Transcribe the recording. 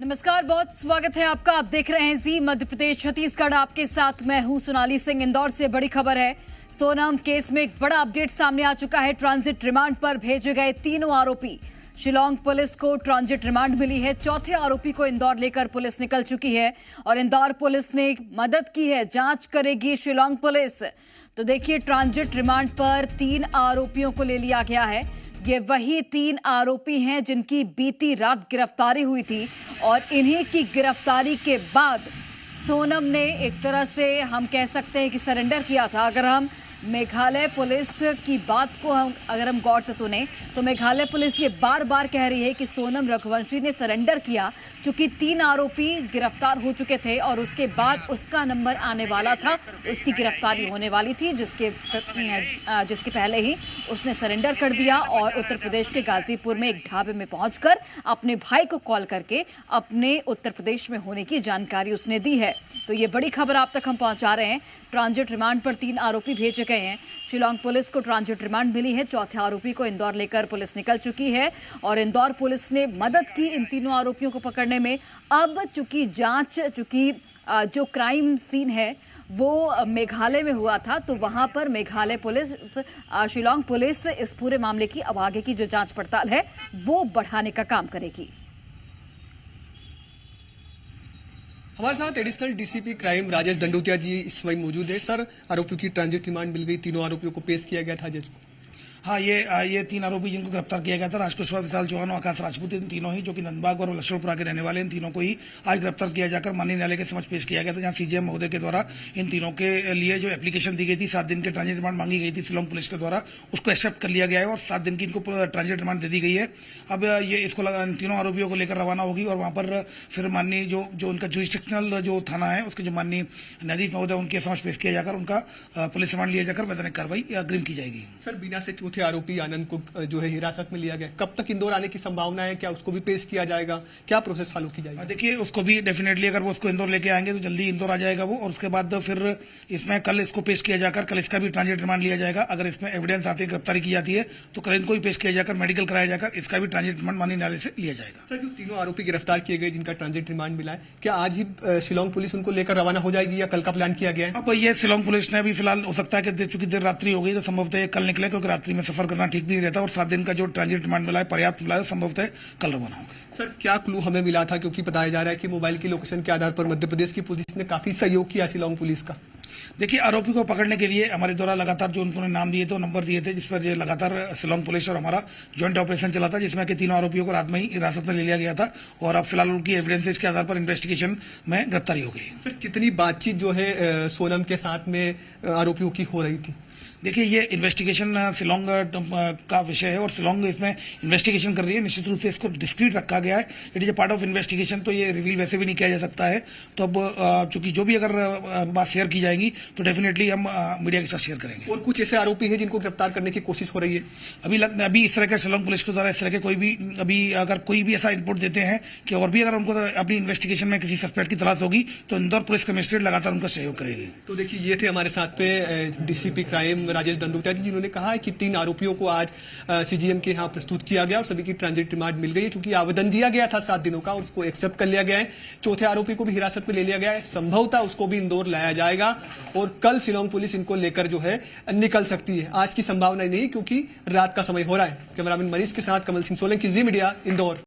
नमस्कार, बहुत स्वागत है आपका। आप देख रहे हैं जी मध्य प्रदेश छत्तीसगढ़। आपके साथ मैं हूं सोनाली सिंह। इंदौर से बड़ी खबर है। सोनम केस में एक बड़ा अपडेट सामने आ चुका है। ट्रांजिट रिमांड पर भेजे गए तीनों आरोपी। शिलांग पुलिस को ट्रांजिट रिमांड मिली है। चौथे आरोपी को इंदौर लेकर पुलिस निकल चुकी है और इंदौर पुलिस ने मदद की है। जांच करेगी शिलांग पुलिस। तो देखिए, ट्रांजिट रिमांड पर 3 आरोपियों को ले लिया गया है। ये वही 3 आरोपी हैं जिनकी बीती रात गिरफ्तारी हुई थी और इन्हीं की गिरफ्तारी के बाद सोनम ने एक तरह से हम कह सकते हैं कि सरेंडर किया था। अगर हम मेघालय पुलिस की बात को अगर हम गौर से सुने तो मेघालय पुलिस ये बार बार कह रही है कि सोनम रघुवंशी ने सरेंडर किया क्योंकि 3 आरोपी गिरफ्तार हो चुके थे और उसके बाद उसका नंबर आने वाला था, उसकी गिरफ्तारी होने वाली थी, जिसके पहले ही उसने सरेंडर कर दिया और उत्तर प्रदेश के गाजीपुर में एक ढाबे में पहुंचकर अपने भाई को कॉल करके अपने उत्तर प्रदेश में होने की जानकारी उसने दी है। तो ये बड़ी खबर आप तक हम पहुंचा रहे हैं। ट्रांजिट रिमांड पर 3 आरोपी भेजे गए हैं। शिलांग पुलिस को ट्रांजिट रिमांड मिली है। चौथे आरोपी को इंदौर लेकर पुलिस निकल चुकी है और इंदौर पुलिस ने मदद की इन तीनों आरोपियों को पकड़ने में। अब चूंकि जो क्राइम सीन है वो मेघालय में हुआ था, तो वहां पर मेघालय पुलिस, शिलांग पुलिस इस पूरे मामले की अब आगे की जो जांच पड़ताल है वो बढ़ाने का काम करेगी। हमारे साथ additional DCP crime Rajesh Dandotiya ji इस समय मौजूद है। सर, आरोपियों की ट्रांजिट रिमांड मिल गई, तीनों आरोपियों को पेश किया गया था जज को। हाँ, ये 3 आरोपी जिनको गिरफ्तार किया गया था, राजकुशवाहा विशाल चौहान और आकाश राजपूत, इन तीनों ही जो कि नंदबाग और लक्ष्मणपुरा के रहने वाले, इन तीनों को ही आज गिरफ्तार किया जाकर माननीय न्यायालय के समक्ष पेश किया गया था, जहां सीजेएम महोदय के द्वारा इन तीनों के लिए जो एप्लीकेशन दी गई थी, 7 दिन के ट्रांजिट रिमांड मांगी गई थी शिलांग पुलिस के द्वारा, उसको एक्सेप्ट कर लिया गया है और 7 दिन की इनको ट्रांजिट रिमांड दे दी गई है। अब ये इसको इन तीनों आरोपियों को लेकर रवाना होगी और वहां पर फिर माननीय जो उनका जुरिस्डिक्शनल जो थाना है उसके जो माननीय न्यायाधीश महोदय उनके समक्ष पेश किया जाकर उनका पुलिस रिमांड लिया जाकर वैधानिक कार्रवाई अग्रिम की जाएगी। सर, बीना से चौथे आरोपी आनंद को जो है हिरासत में लिया गया, कब तक इंदौर आने की संभावना है? क्या उसको भी पेश किया जाएगा? क्या प्रोसेस फॉलो की जाएगी? देखिए, उसको भी डेफिनेटली अगर वो उसको इंदौर लेके आएंगे तो जल्दी इंदौर आ जाएगा वो, और उसके बाद फिर इसमें कल इसको पेश किया जाकर कल इसका भी ट्रांजिट रिमांड लिया जाएगा। अगर इसमें एविडेंस आते गिरफ्तारी की जाती है तो कल इनको भी पेश किया जाकर मेडिकल कराया जाकर इसका भी ट्रांजिट रिमांड माननीय न्यायालय से लिया जाएगा। सर, जो तीनों आरोपी गिरफ्तार किए गए जिनका ट्रांजिट रिमांड मिला है, क्या आज ही शिलांग पुलिस उनको लेकर रवाना हो जाएगी या कल का प्लान किया गया है? अब ये शिलांग पुलिस ने अभी फिलहाल हो सकता है कि चूंकि देर रात्रि हो गई तो संभवतः कल निकले, क्योंकि रात्रि में सफर करना ठीक भी नहीं रहता और 7 दिन का जो ट्रांजिट रिमांड मिला है पर्याप्त मिला है, संभवतः कल रवाना होंगे। सर, क्या क्लू हमें मिला था? क्योंकि बताया जा रहा है कि मोबाइल की लोकेशन के आधार पर मध्य प्रदेश की पुलिस ने काफी सहयोग किया शिलांग पुलिस का। देखिए, आरोपी को पकड़ने के लिए हमारे द्वारा लगातार जो उन्होंने नाम दिए थे, नंबर दिए थे, जिस पर लगातार शिलांग पुलिस और हमारा ज्वाइंट ऑपरेशन चला था, जिसमें कि तीनों आरोपियों को रात में ही हिरासत में ले लिया गया था और अब फिलहाल उनकी एविडेंसेस के आधार पर इन्वेस्टिगेशन में गिरफ्तारी हो गई। सर, कितनी बातचीत जो है सोनम के साथ में आरोपियों की हो रही थी? देखिए, ये इन्वेस्टिगेशन शिलांग का विषय है और शिलांग इसमें इन्वेस्टिगेशन कर रही है। निश्चित रूप से इसको डिस्क्रीट रखा गया है। It is a part of investigation, तो ये रिवील वैसे भी नहीं किया जा सकता है। तो अब चूंकि जो भी अगर बात शेयर की जाएगी तो डेफिनेटली हम मीडिया के साथ शेयर करेंगे। और कुछ ऐसे आरोपी हैं जिनको गिरफ्तार करने की कोशिश हो रही है? अभी इस तरह के शिलांग पुलिस के द्वारा इस तरह के कोई भी अभी अगर कोई भी ऐसा इनपुट देते हैं कि और भी अगर उनको अपनी इन्वेस्टिगेशन में किसी सस्पेक्ट की तलाश होगी तो इंदौर पुलिस कमिश्नरेट लगातार उनका सहयोग करेगी। तो देखिए, ये थे हमारे साथ पे डीसीपी क्राइम राजेश दंडोतिया जी, जिन्होंने कहा है कि 3 आरोपियों को आज सीजीएम के यहाँ प्रस्तुत किया गया और सभी की ट्रांजिट रिमांड मिल गई है, क्योंकि आवेदन दिया गया था 7 दिनों का और उसको एक्सेप्ट कर लिया गया है। चौथे आरोपी को भी हिरासत में ले लिया गया है, संभवतः उसको भी इंदौर लाया जाएगा और कल शिलांग पुलिस इनको लेकर जो है निकल सकती है। आज की संभावना नहीं, क्योंकि रात का समय हो रहा है। कैमरामैन मनीष के साथ कमल सिंह सोलंकी, जी मीडिया, इंदौर।